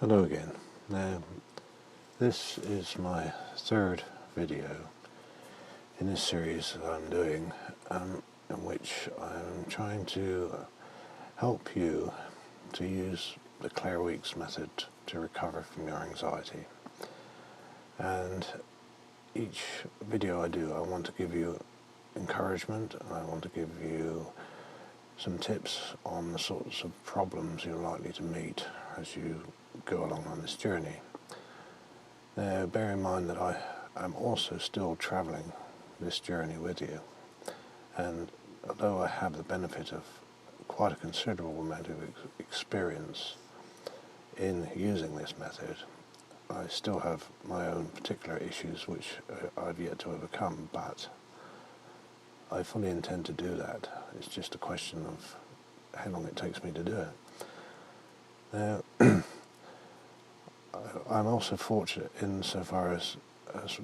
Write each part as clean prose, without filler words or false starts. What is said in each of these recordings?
Hello again. Now, this is my third video in this series that I'm doing, in which I'm trying to help you to use the Claire Weekes method to recover from your anxiety. And each video I do, I want to give you encouragement, and I want to give you some tips on the sorts of problems you're likely to meet as you go along on this journey. Now, bear in mind that I am also still travelling this journey with you, and although I have the benefit of quite a considerable amount of experience in using this method, I still have my own particular issues which I've yet to overcome, but I fully intend to do that. It's just a question of how long it takes me to do it. Now, I'm also fortunate insofar as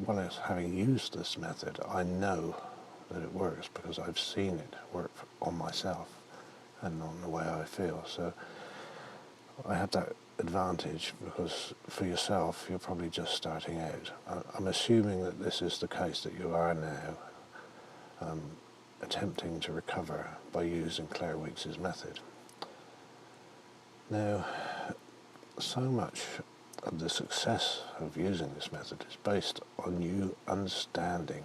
well as having used this method, I know that it works because I've seen it work on myself and on the way I feel. So I have that advantage because for yourself, you're probably just starting out. I'm assuming that this is the case, that you are now attempting to recover by using Claire Weekes' method. Now, so much of the success of using this method is based on you understanding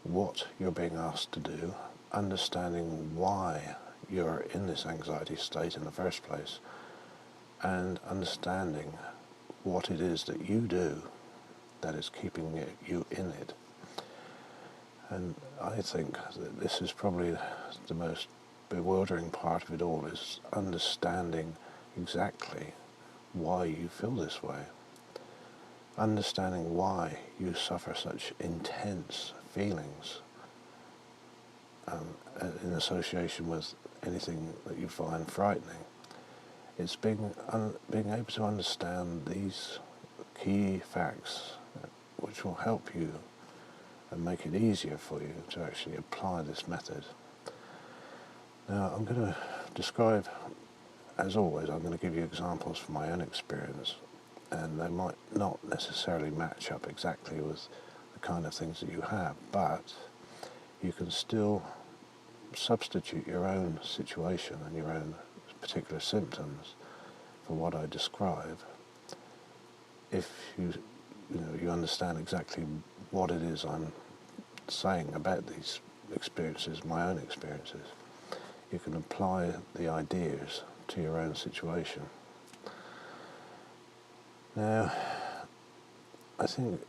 what you're being asked to do, understanding why you're in this anxiety state in the first place, and understanding what it is that you do that is keeping you in it. And I think that this is probably the most bewildering part of it all, is understanding exactly why you feel this way, understanding why you suffer such intense feelings in association with anything that you find frightening. It's being able to understand these key facts which will help you and make it easier for you to actually apply this method. Now, I'm going to describe, as always, I'm going to give you examples from my own experience, and they might not necessarily match up exactly with the kind of things that you have, but you can still substitute your own situation and your own particular symptoms for what I describe if you understand exactly what it is I'm saying about these experiences, my own experiences. You can apply the ideas to your own situation. Now, I think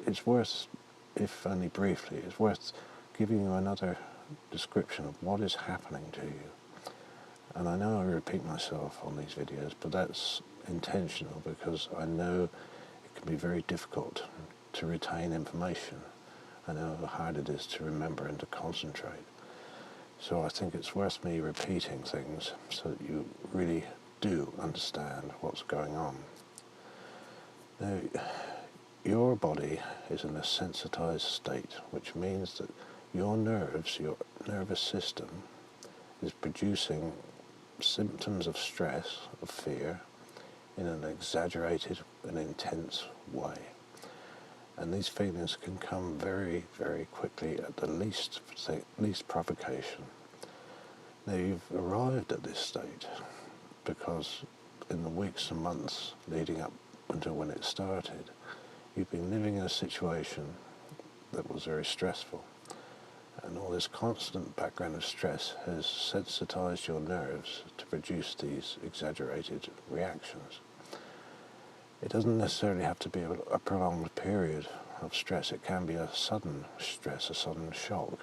it's worth, if only briefly, it's worth giving you another description of what is happening to you. And I know I repeat myself on these videos, but that's intentional because I know it can be very difficult to retain information. I know how hard it is to remember and to concentrate. So I think it's worth me repeating things so that you really do understand what's going on. Now, your body is in a sensitized state, which means that your nerves, your nervous system, is producing symptoms of stress, of fear, in an exaggerated and intense way. And these feelings can come very, very quickly at the least provocation. Now, you've arrived at this state because in the weeks and months leading up until when it started, you've been living in a situation that was very stressful. And all this constant background of stress has sensitized your nerves to produce these exaggerated reactions. It doesn't necessarily have to be a prolonged period of stress. It can be a sudden stress, a sudden shock.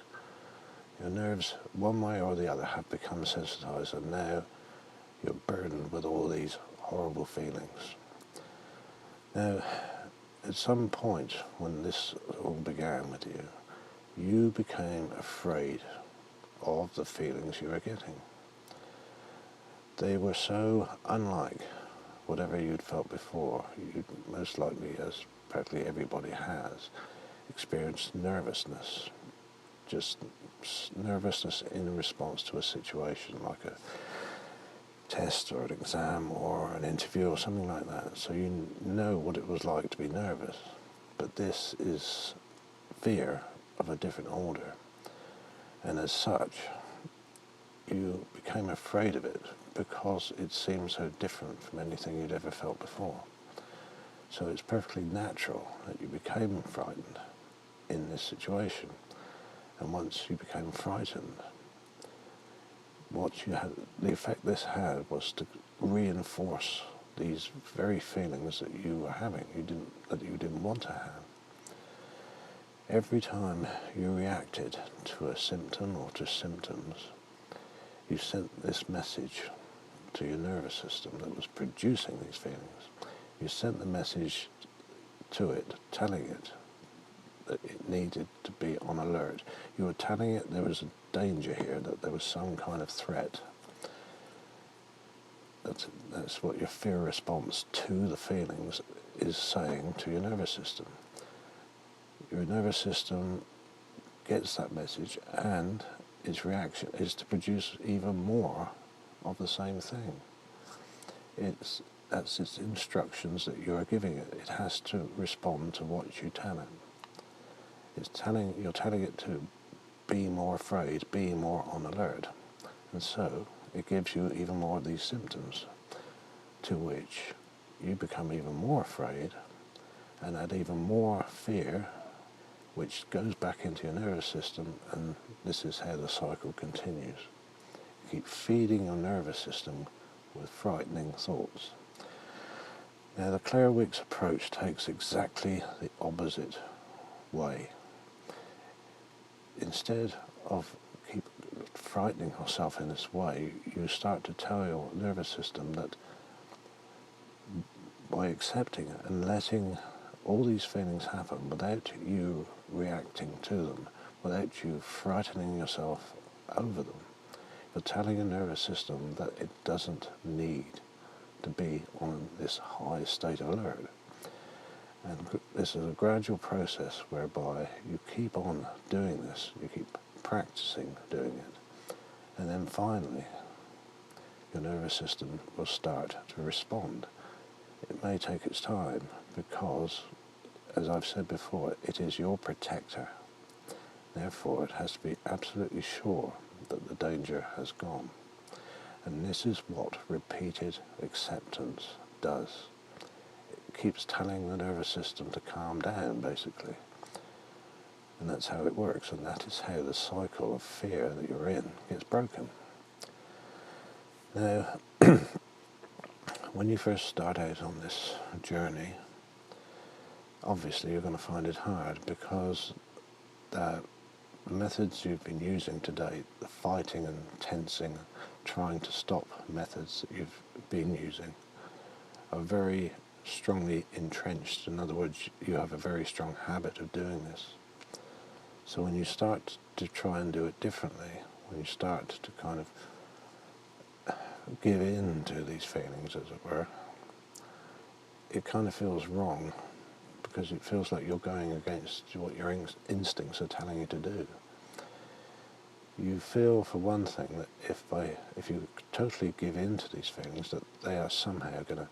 Your nerves, one way or the other, have become sensitized, and now you're burdened with all these horrible feelings. Now, at some point when this all began with you, you became afraid of the feelings you were getting. They were so unlike whatever you'd felt before. You'd most likely, as practically everybody has, experienced nervousness. Just nervousness in response to a situation, like test or an exam or an interview or something like that. So you know what it was like to be nervous. But this is fear of a different order. And as such, you became afraid of it because it seemed so different from anything you'd ever felt before. So it's perfectly natural that you became frightened in this situation. And once you became frightened, the effect this had was to reinforce these very feelings that you were having, that you didn't want to have. Every time you reacted to a symptom or to symptoms, you sent this message to your nervous system that was producing these feelings. You sent the message to it, telling it that it needed to be on alert. You were telling it there was a danger here, that there was some kind of threat. That's what your fear response to the feelings is saying to your nervous system. Your nervous system gets that message, and its reaction is to produce even more of the same thing. That's its instructions that you are giving it. It has to respond to what you tell it. You're telling it to be more afraid, be more on alert. And so it gives you even more of these symptoms, to which you become even more afraid and add even more fear, which goes back into your nervous system, and this is how the cycle continues. You keep feeding your nervous system with frightening thoughts. Now the Claire Wicks approach takes exactly the opposite way. Instead of keep frightening yourself in this way, you start to tell your nervous system that by accepting it and letting all these feelings happen without you reacting to them, without you frightening yourself over them, you're telling your nervous system that it doesn't need to be on this high state of alert. And this is a gradual process whereby you keep on doing this, you keep practicing doing it, and then finally your nervous system will start to respond. It may take its time because, as I've said before, it is your protector. Therefore, it has to be absolutely sure that the danger has gone. And this is what repeated acceptance does. It keeps telling the nervous system to calm down, basically. And that's how it works, and that is how the cycle of fear that you're in gets broken. Now, when you first start out on this journey, obviously you're going to find it hard because the methods you've been using to date, the fighting and tensing, trying to stop methods that you've been using, are very strongly entrenched. In other words, you have a very strong habit of doing this. So when you start to try and do it differently, when you start to kind of give in to these feelings, as it were, it kind of feels wrong, because it feels like you're going against what your instincts are telling you to do. You feel, for one thing, that if you totally give in to these feelings, that they are somehow going to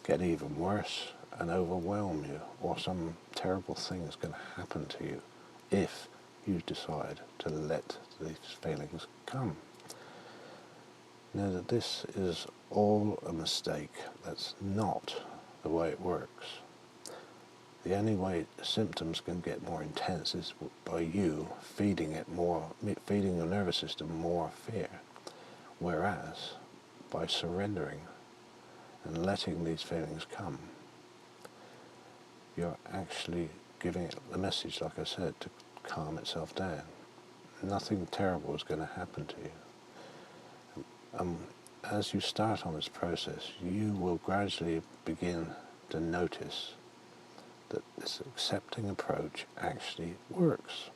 get even worse and overwhelm you, or some terrible thing is going to happen to you if you decide to let these feelings come. Know that this is all a mistake. That's not the way it works. The only way symptoms can get more intense is by you feeding your nervous system more fear. Whereas, by surrendering and letting these feelings come, you're actually giving it the message, like I said, to calm itself down. Nothing terrible is going to happen to you. As you start on this process, you will gradually begin to notice that this accepting approach actually works.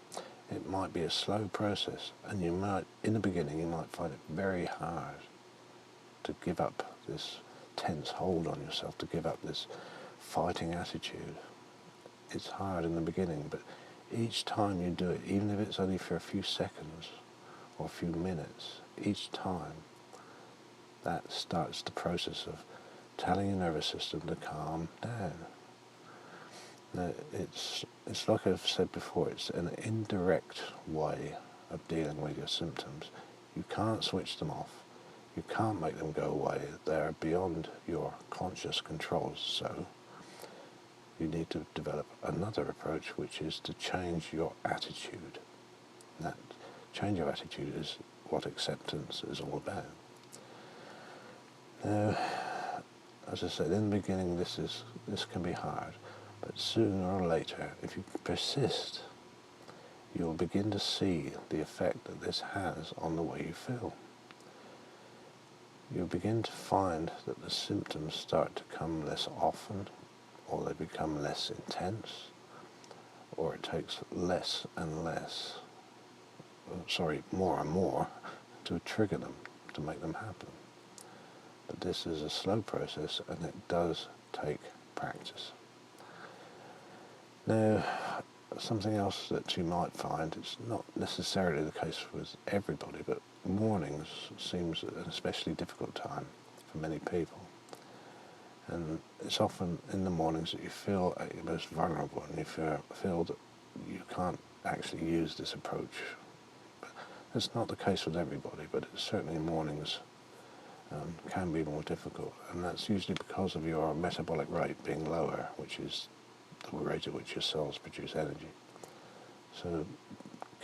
It might be a slow process, and in the beginning, you might find it very hard to give up this tense hold on yourself, to give up this fighting attitude. It's hard in the beginning, but each time you do it, even if it's only for a few seconds or a few minutes, each time that starts the process of telling your nervous system to calm down. Now, it's like I've said before, it's an indirect way of dealing with your symptoms. You can't switch them off. You can't make them go away. They're beyond your conscious control. So you need to develop another approach, which is to change your attitude. That change of attitude is what acceptance is all about. Now, as I said in the beginning, this can be hard, but sooner or later, if you persist, you'll begin to see the effect that this has on the way you feel. You'll begin to find that the symptoms start to come less often, or they become less intense, or it takes less and less, more and more, to trigger them, to make them happen. But this is a slow process, and it does take practice. Now, something else that you might find, it's not necessarily the case with everybody, but mornings seems an especially difficult time for many people. And it's often in the mornings that you feel at your most vulnerable, and you feel that you can't actually use this approach. But that's not the case with everybody, but it's certainly mornings can be more difficult, and that's usually because of your metabolic rate being lower, which is the rate at which your cells produce energy. So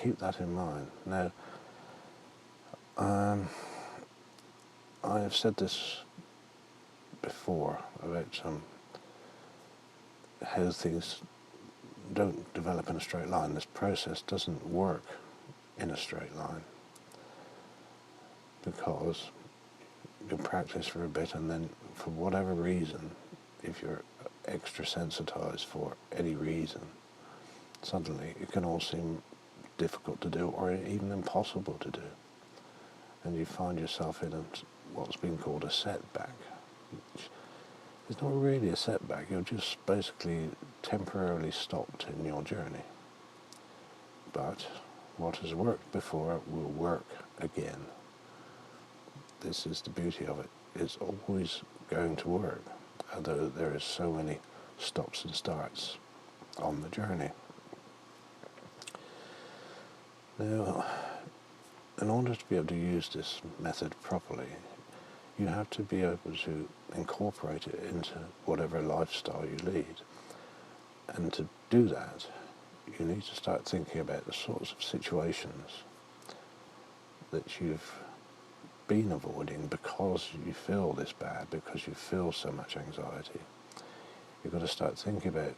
keep that in mind. Now, I have said this before about how things don't develop in a straight line. This process doesn't work in a straight line, because you practice for a bit, and then for whatever reason, if you're extra sensitized for any reason, suddenly it can all seem difficult to do, or even impossible to do, and you find yourself in what's been called a setback, which is not really a setback. You're just basically temporarily stopped in your journey. But what has worked before will work again. This is the beauty of it. It's always going to work, although there is so many stops and starts on the journey. Now, in order to be able to use this method properly, you have to be able to incorporate it into whatever lifestyle you lead. And to do that, you need to start thinking about the sorts of situations that you've been avoiding because you feel this bad, because you feel so much anxiety. You've got to start thinking about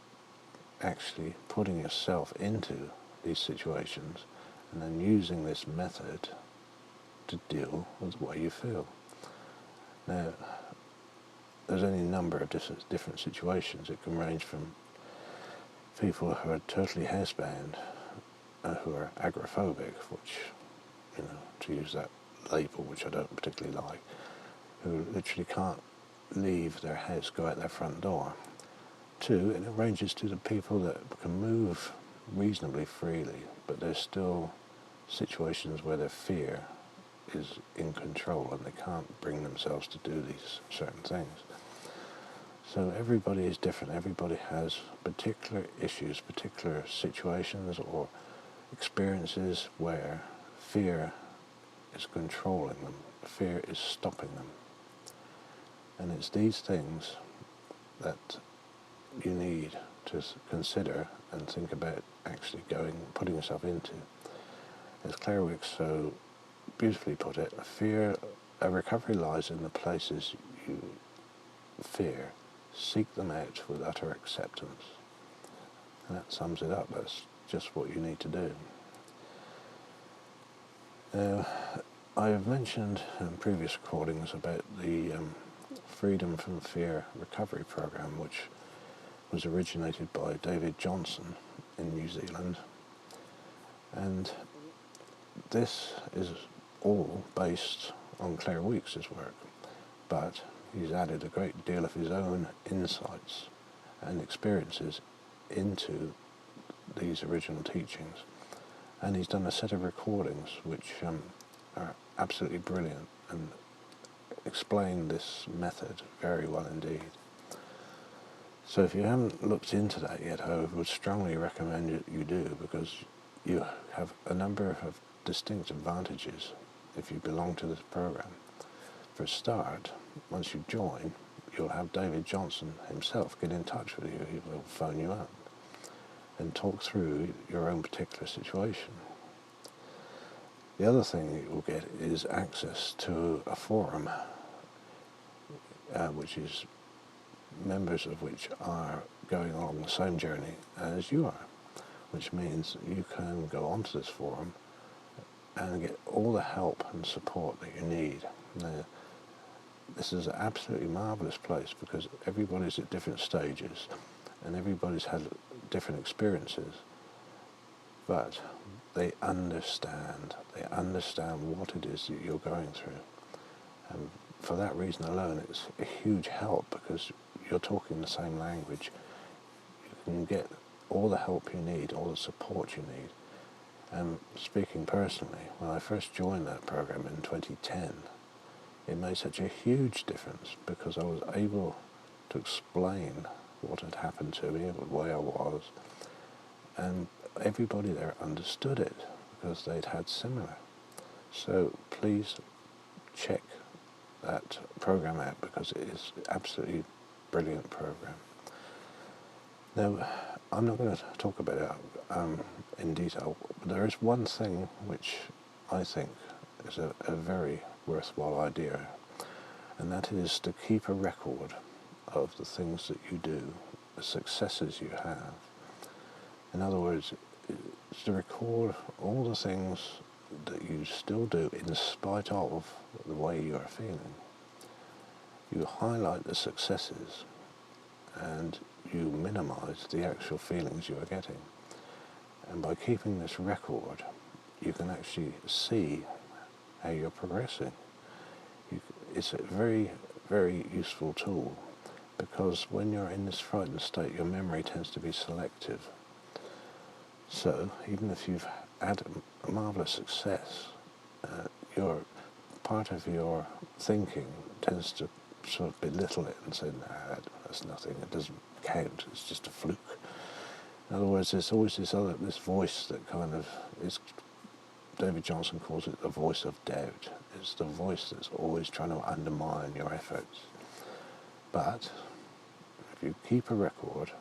actually putting yourself into these situations and then using this method to deal with the way you feel. Now, there's any number of different situations. It can range from people who are totally housebound, who are agoraphobic, which, to use that label, which I don't particularly like, who literally can't leave their house, go out their front door, to, and it ranges to the people that can move reasonably freely, but there's still situations where their fear is in control and they can't bring themselves to do these certain things. So everybody is different. Everybody has particular issues, particular situations or experiences where fear is controlling them, fear is stopping them. And it's these things that you need to consider and think about actually putting yourself into. As Claire Wicks so beautifully put it, a recovery lies in the places you fear. Seek them out with utter acceptance. And that sums it up. That's just what you need to do. Now, I have mentioned in previous recordings about the Freedom from Fear Recovery Program, which was originated by David Johnson in New Zealand. And this is all based on Claire Weeks' work, but he's added a great deal of his own insights and experiences into these original teachings. And he's done a set of recordings which are absolutely brilliant, and explain this method very well indeed. So if you haven't looked into that yet, I would strongly recommend you do, because you have a number of distinct advantages if you belong to this program. For a start, once you join, you'll have David Johnson himself get in touch with you. He will phone you up and talk through your own particular situation. The other thing that you'll get is access to a forum, which is members of which are going along the same journey as you are, which means you can go onto this forum and get all the help and support that you need. Now, this is an absolutely marvellous place because everybody's at different stages and everybody's had different experiences, but they understand what it is that you're going through. And for that reason alone, it's a huge help because you're talking the same language. You can get all the help you need, all the support you need. And speaking personally, when I first joined that program in 2010, it made such a huge difference because I was able to explain what had happened to me, where I was, and everybody there understood it because they'd had similar. So please check that program out because it is an absolutely brilliant program. Now, I'm not going to talk about it in detail, but there is one thing which I think is a very worthwhile idea, and that is to keep a record of the things that you do, the successes you have. In other words, it's to record all the things that you still do in spite of the way you are feeling. You highlight the successes and you minimize the actual feelings you are getting. And by keeping this record, you can actually see how you're progressing. It's a very, very useful tool because when you're in this frightened state, your memory tends to be selective. So even if you've had a marvelous success, your part of your thinking tends to sort of belittle it and say, nah, that's nothing, it doesn't count, it's just a fluke. In other words, there's always this voice that kind of is, David Johnson calls it the voice of doubt. It's the voice that's always trying to undermine your efforts. But if you keep a record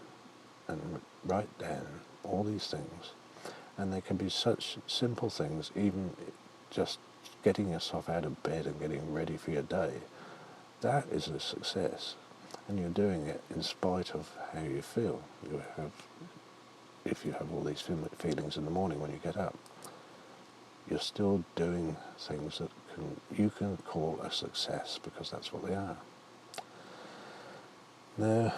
and write down all these things, and they can be such simple things, even just getting yourself out of bed and getting ready for your day, that is a success. And you're doing it in spite of how you feel. If you have all these feelings in the morning when you get up, you're still doing things that you can call a success because that's what they are. Now,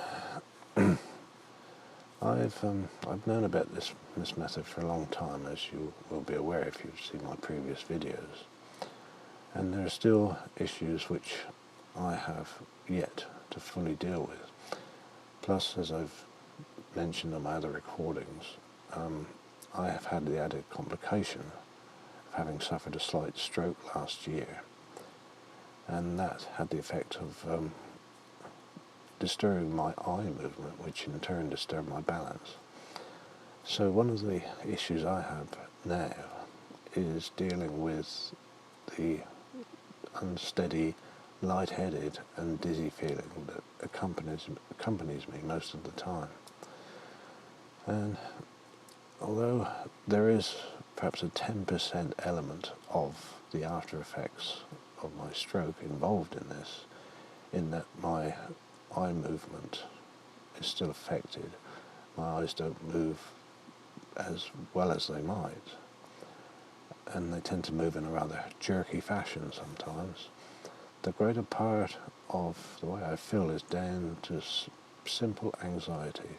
I've known about this method for a long time, as you will be aware if you've seen my previous videos. And there are still issues which I have yet to fully deal with. Plus, as I've mentioned on my other recordings, I have had the added complication of having suffered a slight stroke last year. And that had the effect of disturbing my eye movement, which in turn disturbed my balance. So one of the issues I have now is dealing with the unsteady, lightheaded and dizzy feeling that accompanies me most of the time. And although there is perhaps a 10% element of the after effects of my stroke involved in this, in that my eye movement is still affected, my eyes don't move as well as they might, and they tend to move in a rather jerky fashion sometimes. The greater part of the way I feel is down to simple anxiety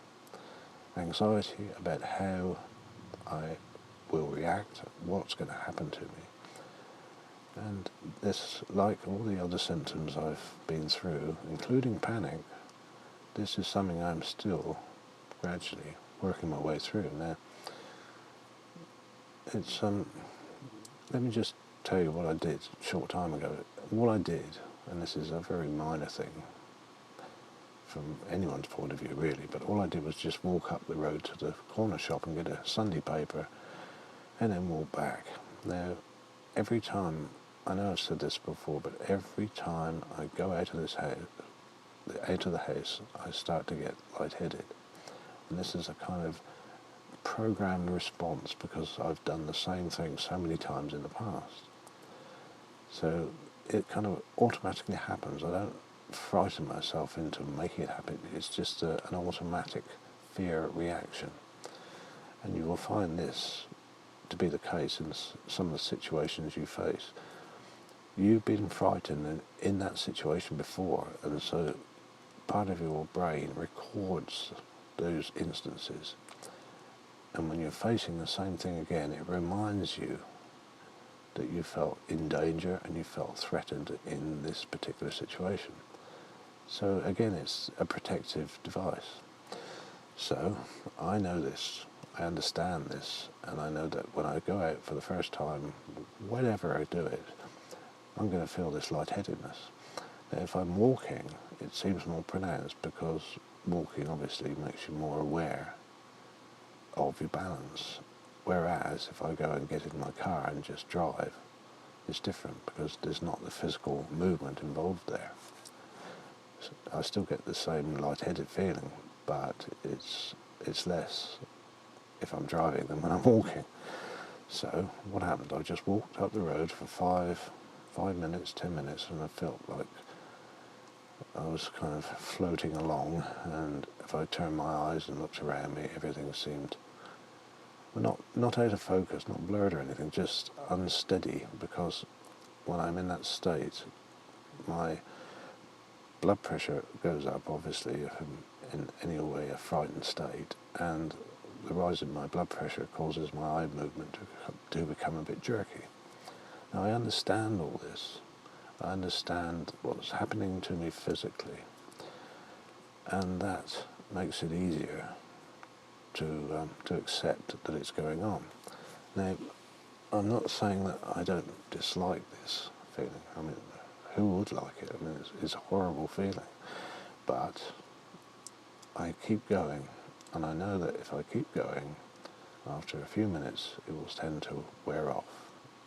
about how I will react, what's going to happen to me. And this, like all the other symptoms I've been through, including panic, this is something I'm still gradually working my way through. Now, it's let me just tell you what I did a short time ago. All I did and this is a very minor thing from anyone's point of view really, but all I did was just walk up the road to the corner shop and get a Sunday paper and then walk back. Now, every time, I know I've said this before, but every time I go out of the house, I start to get lightheaded. And this is a kind of programmed response because I've done the same thing so many times in the past. So it kind of automatically happens. I don't frighten myself into making it happen. It's just an automatic fear reaction. And you will find this to be the case in some of the situations you face. You've been frightened in that situation before, and so part of your brain records those instances. And when you're facing the same thing again, it reminds you that you felt in danger and you felt threatened in this particular situation. So again, it's a protective device. So I know this, I understand this, and I know that when I go out for the first time, whenever I do it, I'm going to feel this lightheadedness. Now, if I'm walking, it seems more pronounced because walking obviously makes you more aware of your balance. Whereas if I go and get in my car and just drive, it's different because there's not the physical movement involved there. So I still get the same lightheaded feeling, but it's less if I'm driving than when I'm walking. So what happened? I just walked up the road for 5 minutes, 10 minutes, and I felt like I was kind of floating along, and if I turned my eyes and looked around me, everything seemed not out of focus, not blurred or anything, just unsteady, because when I'm in that state, my blood pressure goes up, obviously, if I'm in any way a frightened state, and the rise in my blood pressure causes my eye movement to become a bit jerky. Now, I understand all this. I understand what's happening to me physically, and that makes it easier to accept that it's going on. Now, I'm not saying that I don't dislike this feeling. I mean, who would like it? I mean, it's a horrible feeling. But I keep going, and I know that if I keep going, after a few minutes, it will tend to wear off,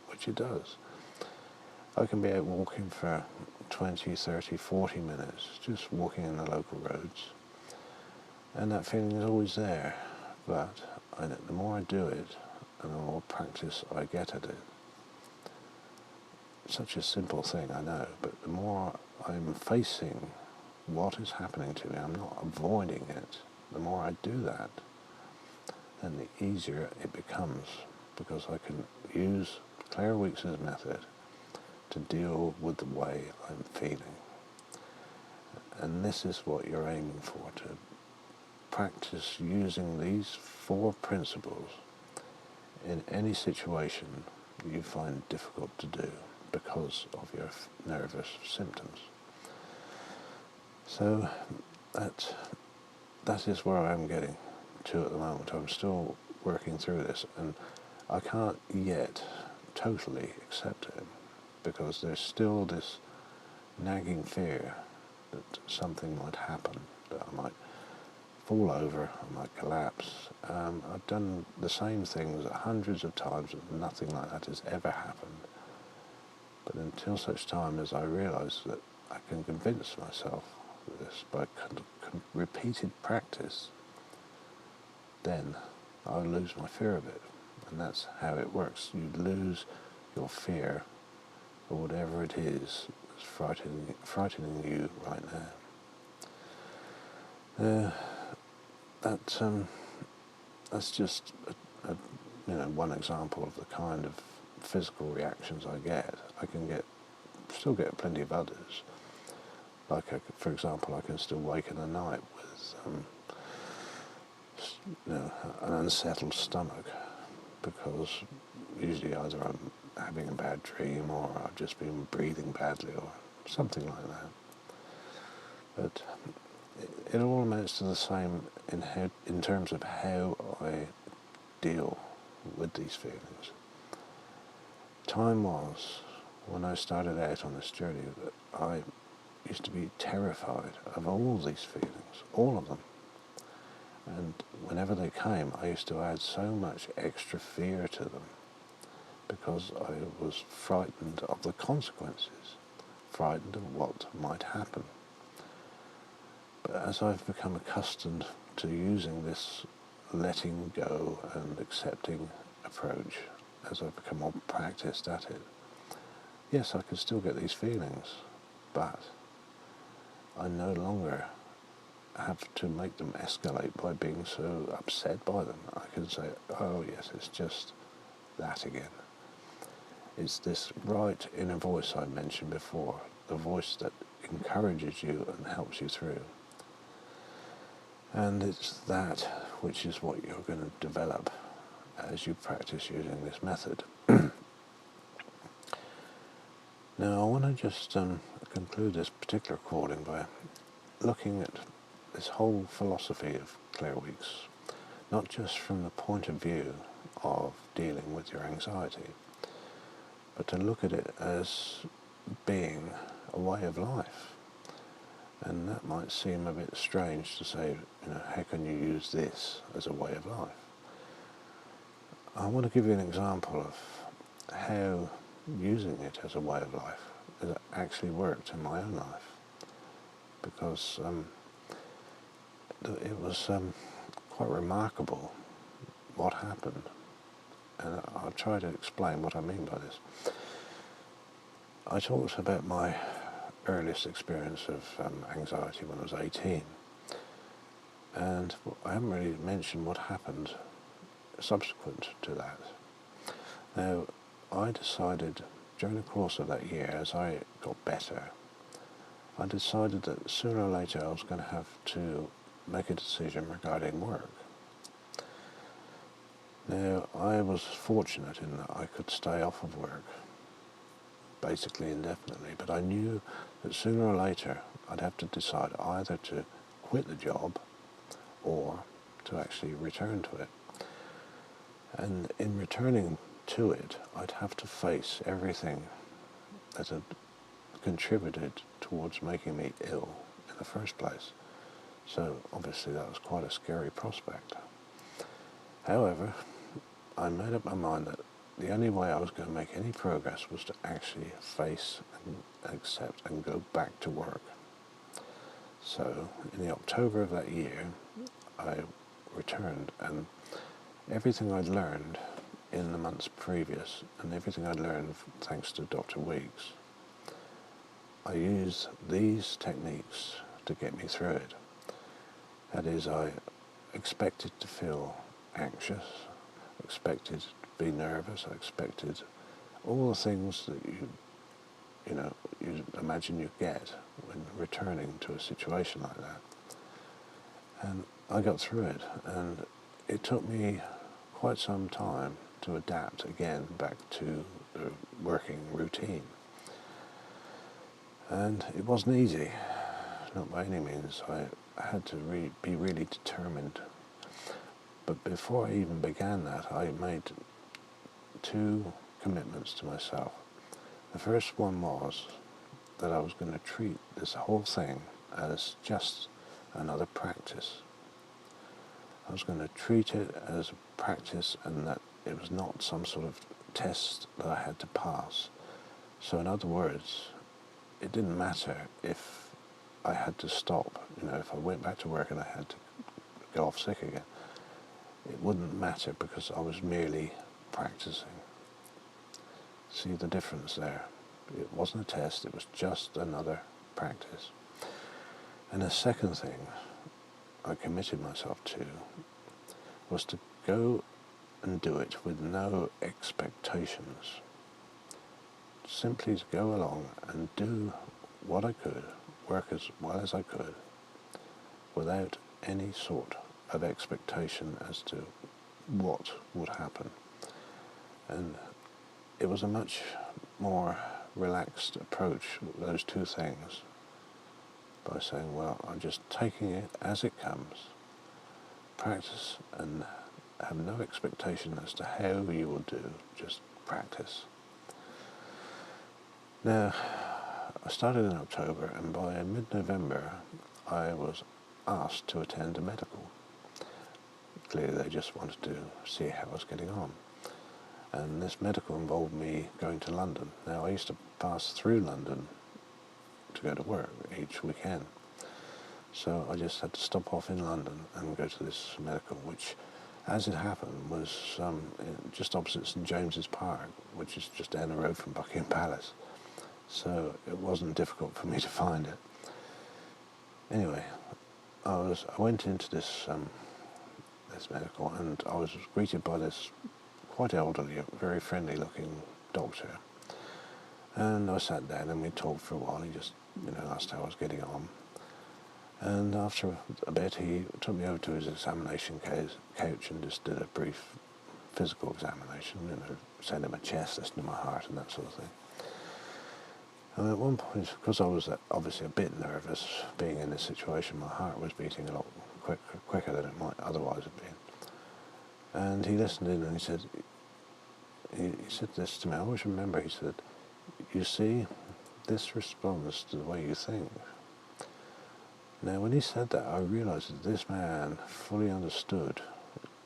which it does. I can be out walking for 20, 30, 40 minutes, just walking in the local roads, and that feeling is always there. But the more I do it, and the more practice I get at it, such a simple thing, I know, but the more I'm facing what is happening to me, I'm not avoiding it, the more I do that, then the easier it becomes, because I can use Claire Weeks' method to deal with the way I'm feeling. And this is what you're aiming for, to practice using these 4 principles in any situation you find difficult to do because of your nervous symptoms. So that is where I'm getting to at the moment. I'm still working through this, and I can't yet totally accept it because there's still this nagging fear that something might happen, that I might fall over, I might collapse. I've done the same things hundreds of times and nothing like that has ever happened. But until such time as I realise that I can convince myself of this by repeated practice, then I'll lose my fear of it. And that's how it works. You lose your fear of whatever it is that's frightening you right now. That's just one example of the kind of physical reactions I get. I can still get plenty of others. Like, for example, I can still wake in the night with an unsettled stomach, because usually either I'm having a bad dream or I've just been breathing badly or something like that. But it all amounts to the same in terms of how I deal with these feelings. Time was when I started out on this journey, I used to be terrified of all these feelings, all of them. And whenever they came, I used to add so much extra fear to them because I was frightened of the consequences, frightened of what might happen. But as I've become accustomed to using this letting go and accepting approach, as I've become more practiced at it, yes, I can still get these feelings, but I no longer have to make them escalate by being so upset by them. I can say, oh yes, it's just that again. It's this right inner voice I mentioned before, the voice that encourages you and helps you through. And it's that which is what you're going to develop as you practice using this method. Now I want to just conclude this particular recording by looking at this whole philosophy of Claire Weekes, not just from the point of view of dealing with your anxiety, but to look at it as being a way of life. And that might seem a bit strange to say, how can you use this as a way of life? I want to give you an example of how using it as a way of life has actually worked in my own life. Because it was quite remarkable what happened. And I'll try to explain what I mean by this. I talked about my earliest experience of anxiety when I was 18. And I haven't really mentioned what happened subsequent to that. Now, I decided during the course of that year, as I got better, I decided that sooner or later I was going to have to make a decision regarding work. Now, I was fortunate in that I could stay off of work, basically indefinitely, but I knew that sooner or later I'd have to decide either to quit the job or to actually return to it. And in returning to it, I'd have to face everything that had contributed towards making me ill in the first place. So obviously that was quite a scary prospect. However, I made up my mind that the only way I was going to make any progress was to actually face and accept and go back to work. So in the October of that year, I returned, and everything I'd learned in the months previous, and everything I'd learned thanks to Dr. Weekes, I used these techniques to get me through it. That is, I expected to feel anxious, expected to be nervous, I expected all the things that you imagine you get when returning to a situation like that. And I got through it, and it took me quite some time to adapt again back to the working routine. And it wasn't easy, not by any means. I had to be really determined. But before I even began that, I made two commitments to myself. The first one was that I was going to treat this whole thing as just another practice. I was going to treat it as a practice, and that it was not some sort of test that I had to pass. So in other words, it didn't matter if I had to stop, if I went back to work and I had to go off sick again. It wouldn't matter because I was merely practicing. See the difference there? It wasn't a test, it was just another practice. And the second thing I committed myself to was to go and do it with no expectations. Simply to go along and do what I could, work as well as I could, without any sort of expectation as to what would happen. And it was a much more relaxed approach, those two things, by saying, well, I'm just taking it as it comes, practice, and have no expectation as to how you will do, just practice. Now, I started in October, and by mid-November I was asked to attend a medical. Clearly they just wanted to see how I was getting on. And this medical involved me going to London. Now, I used to pass through London to go to work each weekend. So I just had to stop off in London and go to this medical, which, as it happened, was just opposite St James's Park, which is just down the road from Buckingham Palace. So it wasn't difficult for me to find it. Anyway, I went into this medical, and I was greeted by this quite elderly, very friendly-looking doctor. And I sat down and we talked for a while. He just, asked how I was getting on. And after a bit, he took me over to his examination couch and just did a brief physical examination, sent him a chest, listened to my heart and that sort of thing. And at one point, because I was obviously a bit nervous being in this situation, my heart was beating a lot quicker than it might otherwise have been. And he listened in and he said this to me. I always remember, he said, "You see, this responds to the way you think." Now, when he said that, I realised that this man fully understood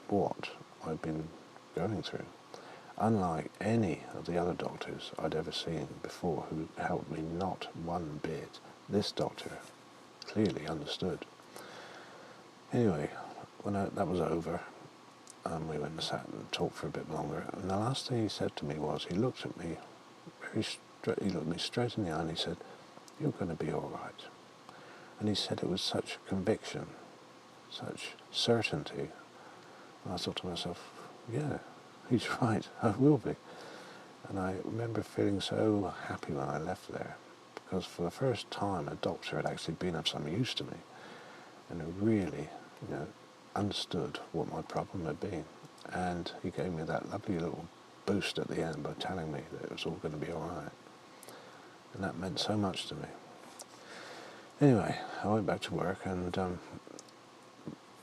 what I'd been going through. Unlike any of the other doctors I'd ever seen before who helped me not one bit, this doctor clearly understood. Anyway, when that was over, we went and sat and talked for a bit longer, and the last thing he said to me was, he looked at me he looked me straight in the eye and he said, "You're going to be all right." And he said it with such conviction, such certainty. And I thought to myself, yeah, he's right, I will be. And I remember feeling so happy when I left there, because for the first time a doctor had actually been of some use to me, and who really, understood what my problem had been. And he gave me that lovely little boost at the end by telling me that it was all going to be all right. And that meant so much to me. Anyway, I went back to work, and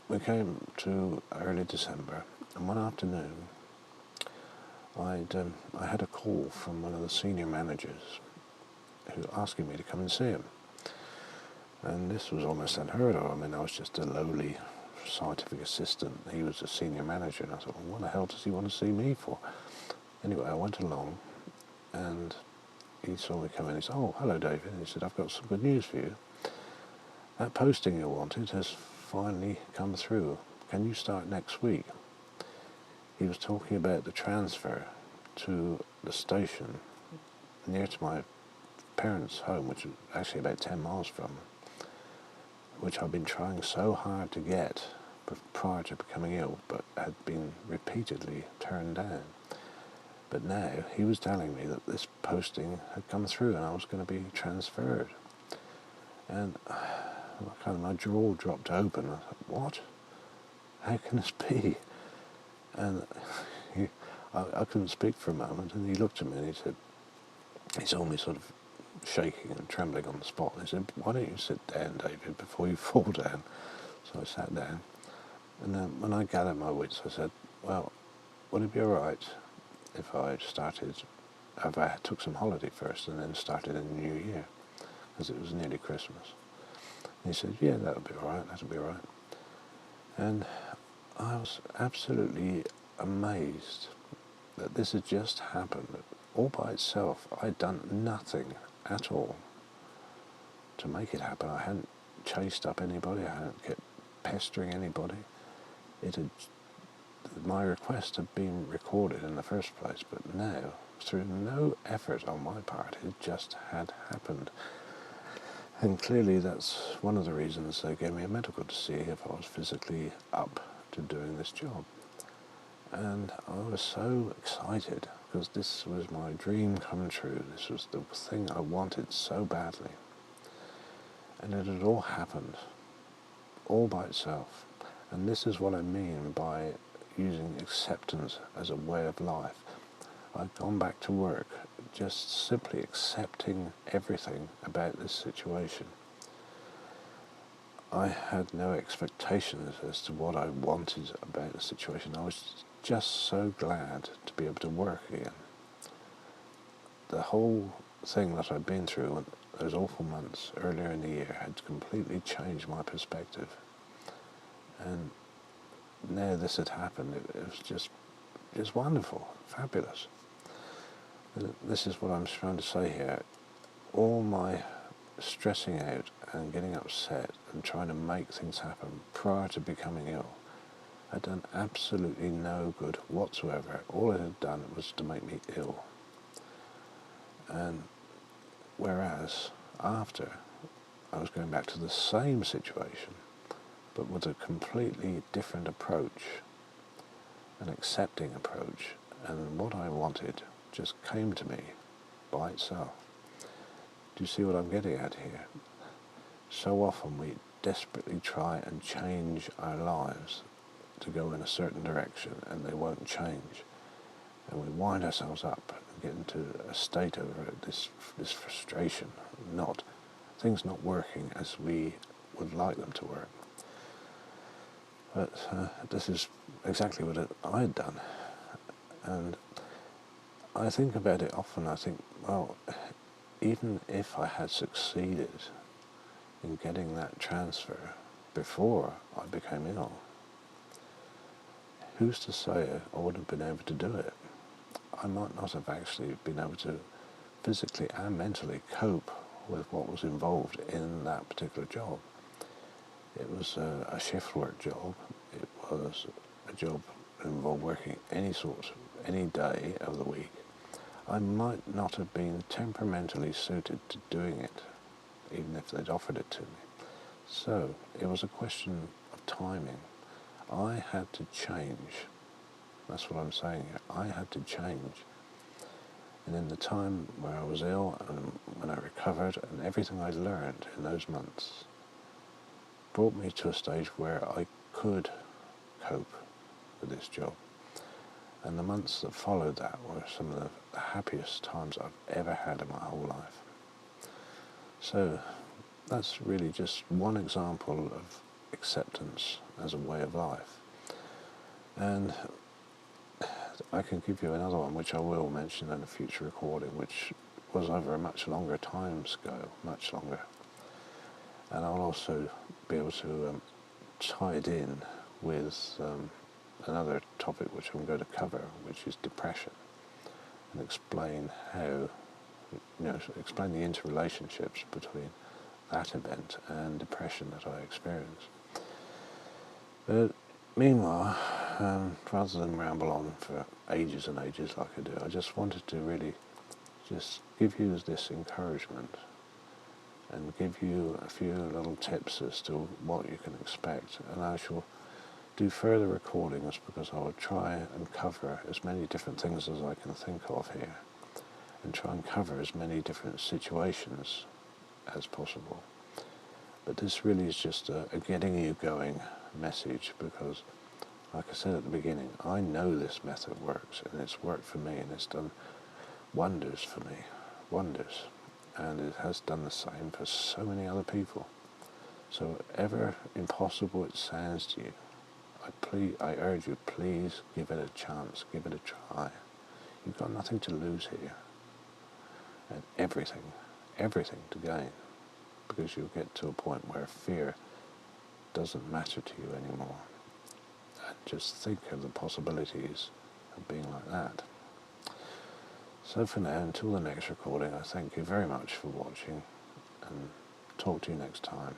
we came to early December, and one afternoon I had a call from one of the senior managers who asking me to come and see him. And this was almost unheard of. I mean, I was just a lowly scientific assistant. He was a senior manager, and I thought, well, what the hell does he want to see me for? Anyway, I went along, and he saw me come in. He said, "Oh, hello, David." And he said, "I've got some good news for you. That posting you wanted has finally come through. Can you start next week?" He was talking about the transfer to the station near to my parents' home, which was actually about 10 miles from, which I'd been trying so hard to get prior to becoming ill, but had been repeatedly turned down. But now he was telling me that this posting had come through and I was going to be transferred. And my jaw dropped open. I thought, what? How can this be? And I couldn't speak for a moment, and he looked at me and he saw me sort of shaking and trembling on the spot. And he said, "Why don't you sit down, David, before you fall down?" So I sat down, and then when I gathered my wits, I said, "Well, would it be all right if I took some holiday first and then started in the new year, because it was nearly Christmas?" And he said, "Yeah, that'll be all right. And I was absolutely amazed that this had just happened. All by itself, I'd done nothing at all to make it happen. I hadn't chased up anybody, I hadn't kept pestering anybody. My request had been recorded in the first place, but now, through no effort on my part, it just had happened. And clearly that's one of the reasons they gave me a medical, to see if I was physically up to doing this job. And I was so excited, because this was my dream come true. This was the thing I wanted so badly. And it had all happened, all by itself. And this is what I mean by using acceptance as a way of life. I'd gone back to work just simply accepting everything about this situation. I had no expectations as to what I wanted about the situation. I was just so glad to be able to work again. The whole thing that I'd been through, those awful months earlier in the year, had completely changed my perspective. And now this had happened, it was just wonderful, fabulous. And this is what I'm trying to say here. All my stressing out and getting upset and trying to make things happen prior to becoming ill had done absolutely no good whatsoever. All it had done was to make me ill. And whereas after, I was going back to the same situation, but with a completely different approach, an accepting approach, and what I wanted just came to me by itself. Do you see what I'm getting at here? So often we desperately try and change our lives to go in a certain direction, and they won't change. And we wind ourselves up and get into a state of this frustration, things not working as we would like them to work. But this is exactly what I had done. And I think about it often. I think, well, even if I had succeeded in getting that transfer before I became ill, who's to say I wouldn't have been able to do it? I might not have actually been able to physically and mentally cope with what was involved in that particular job. It was a shift work job. It was a job that involved working any day of the week. I might not have been temperamentally suited to doing it, even if they'd offered it to me. So it was a question of timing. I had to change. That's what I'm saying here. I had to change. And in the time where I was ill and when I recovered, and everything I learned in those months brought me to a stage where I could cope with this job. And the months that followed that were some of the happiest times I've ever had in my whole life. So that's really just one example of acceptance as a way of life. And I can give you another one, which I will mention in a future recording, which was over a much longer time scale, much longer. And I'll also be able to tie it in with another topic which I'm going to cover, which is depression, and explain explain the interrelationships between that event and depression that I experienced. But meanwhile, rather than ramble on for ages and ages like I do, I just wanted to really just give you this encouragement and give you a few little tips as to what you can expect. And I shall do further recordings because I will try and cover as many different things as I can think of here, and try and cover as many different situations as possible. But this really is just a getting you going message, because like I said at the beginning, I know this method works, and it's worked for me, and it's done wonders for me, wonders. And it has done the same for so many other people. So ever impossible it sounds to you, I urge you, please give it a chance, give it a try. You've got nothing to lose here, and everything to gain, because you'll get to a point where fear doesn't matter to you anymore. And just think of the possibilities of being like that. So for now, until the next recording, I thank you very much for watching, and talk to you next time.